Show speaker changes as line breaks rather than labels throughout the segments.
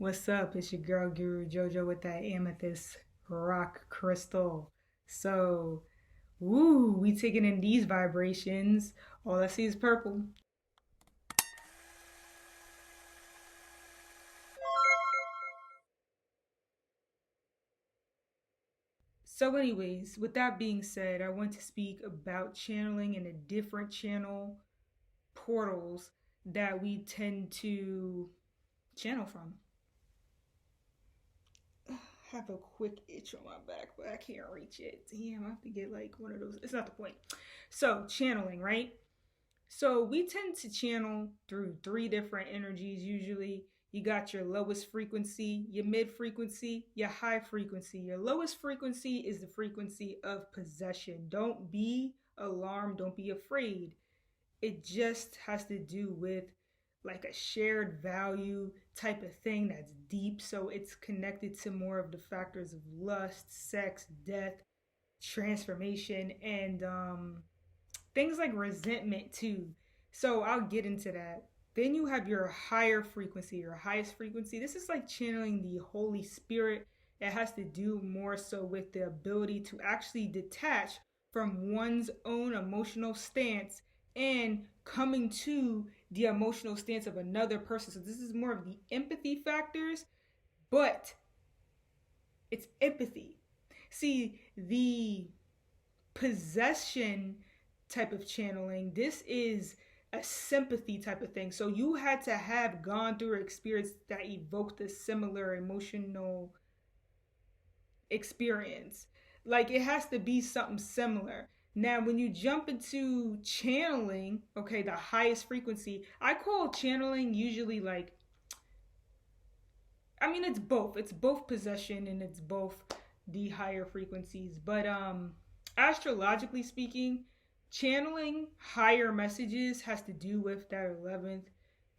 What's up? It's your girl Guru JoJo with that amethyst rock crystal. So, woo, we taking in these vibrations. All I see is purple. So, anyways, with that being said, I want to speak about channeling and the different channel portals that we tend to channel from. I have a quick itch on my back, but I can't reach it. Damn, I have to get like one of those. It's not the point. So, channeling, right? So we tend to channel through three different energies usually. You got your lowest frequency, your mid frequency, your high frequency. Your lowest frequency is the frequency of possession. Don't be alarmed, don't be afraid. It just has to do with like a shared value type of thing that's deep. So it's connected to more of the factors of lust, sex, death, transformation, and things like resentment too. So I'll get into that. Then you have your higher frequency, your highest frequency. This is like channeling the Holy Spirit. It has to do more so with the ability to actually detach from one's own emotional stance and coming to the emotional stance of another person. So this is more of the empathy factors, but it's empathy. See, the possession type of channeling, this is a sympathy type of thing. So you had to have gone through an experience that evoked a similar emotional experience. Like it has to be something similar. Now, when you jump into channeling, okay, the highest frequency, I call channeling usually like, I mean, it's both. It's both possession and it's both the higher frequencies. But astrologically speaking, channeling higher messages has to do with that 11th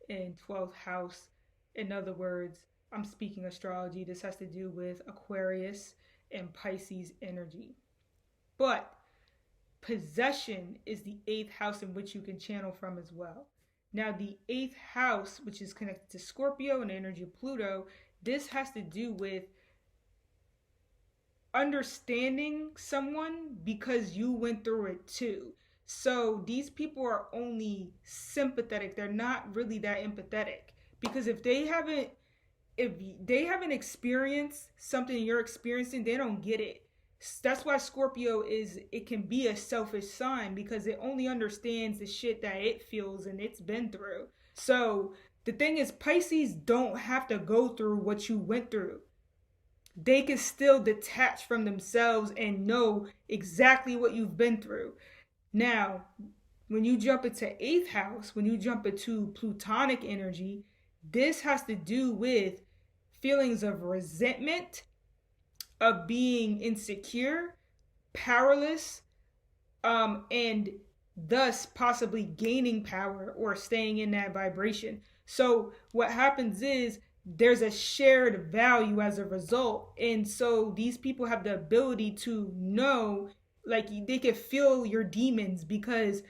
and 12th house. In other words, I'm speaking astrology. This has to do with Aquarius and Pisces energy. But possession is the 8th house in which you can channel from as well. Now, the 8th house, which is connected to Scorpio and the energy of Pluto, this has to do with understanding someone because you went through it too. So these people are only sympathetic. They're not really that empathetic because if they haven't experienced something you're experiencing, they don't get it. That's why Scorpio it can be a selfish sign because it only understands the shit that it feels and it's been through. So the thing is, Pisces don't have to go through what you went through. They can still detach from themselves and know exactly what you've been through. Now, when you jump into 8th house, when you jump into plutonic energy, this has to do with feelings of resentment, of being insecure, powerless, and thus possibly gaining power or staying in that vibration. So what happens is there's a shared value as a result. And so these people have the ability to know, like they can feel your demons because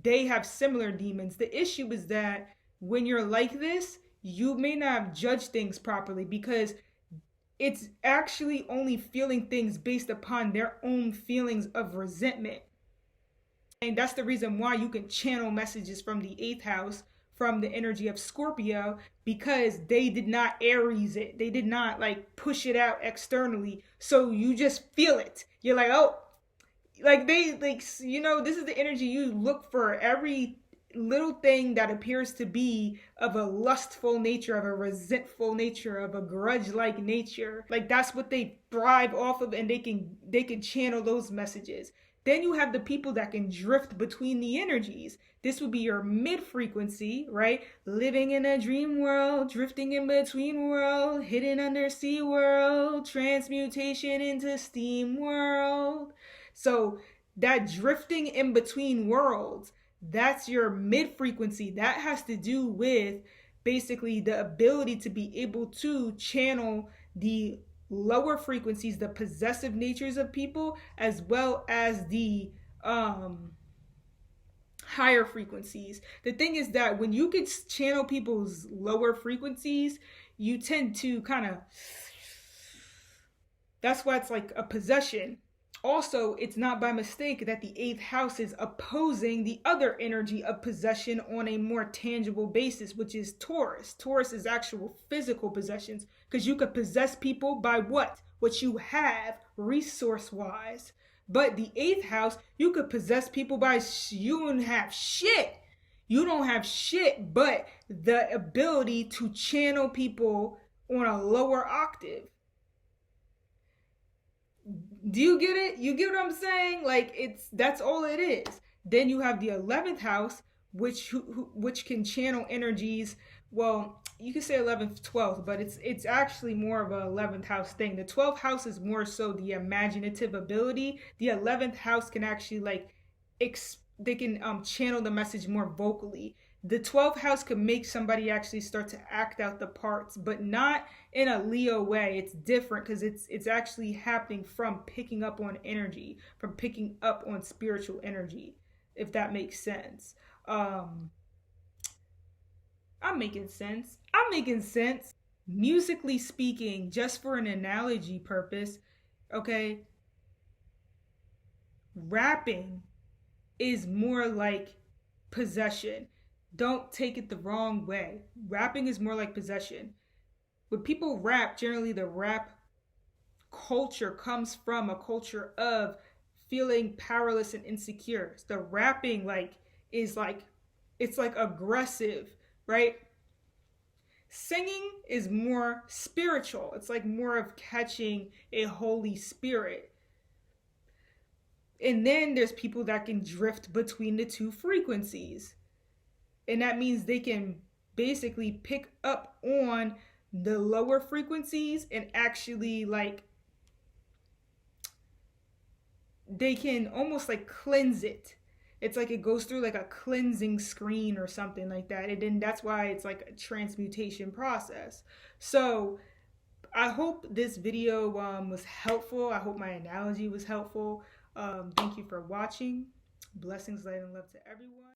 they have similar demons. The issue is that when you're like this, you may not judge things properly because it's actually only feeling things based upon their own feelings of resentment. And that's the reason why you can channel messages from the 8th house, from the energy of Scorpio, because they did not Aries it. They did not like push it out externally. So you just feel it. You're like, oh, like this is the energy you look for every little thing that appears to be of a lustful nature, of a resentful nature, of a grudge like nature. Like that's what they thrive off of, and they can channel those messages. Then you have the people that can drift between the energies. This would be your mid frequency, right? Living in a dream world, drifting in between world, hidden under sea world, transmutation into steam world. So that drifting in between worlds, that's your mid frequency. That has to do with basically the ability to be able to channel the lower frequencies, the possessive natures of people, as well as the higher frequencies. The thing is that when you could channel people's lower frequencies, you tend to kind of, that's why it's like a possession. Also, it's not by mistake that the eighth house is opposing the other energy of possession on a more tangible basis, which is Taurus. Taurus is actual physical possessions, because you could possess people by what? What you have resource wise. But the eighth house, you could possess people by you don't have shit. You don't have shit but the ability to channel people on a lower octave. Do you get it? You get what I'm saying? Like, it's that's all it is. Then you have the 11th house, which can channel energies. Well, you can say 11th, 12th, but it's actually more of a 11th house thing. The 12th house is more so the imaginative ability. The 11th house can actually like they can channel the message more vocally. The 12th house could make somebody actually start to act out the parts, but not in a Leo way. It's different because it's actually happening from picking up on energy, from picking up on spiritual energy, if that makes sense. I'm making sense. I'm making sense. Musically speaking, just for an analogy purpose, okay, rapping is more like possession. Don't take it the wrong way. Rapping is more like possession. When people rap, generally the rap culture comes from a culture of feeling powerless and insecure. So the rapping is like it's like aggressive, right? Singing is more spiritual. It's like more of catching a Holy Spirit. And then there's people that can drift between the two frequencies. And that means they can basically pick up on the lower frequencies and actually like they can almost like cleanse it. It's like it goes through like a cleansing screen or something like that. And then that's why it's like a transmutation process. So I hope this video was helpful. I hope my analogy was helpful. Thank you for watching. Blessings, light, and love to everyone.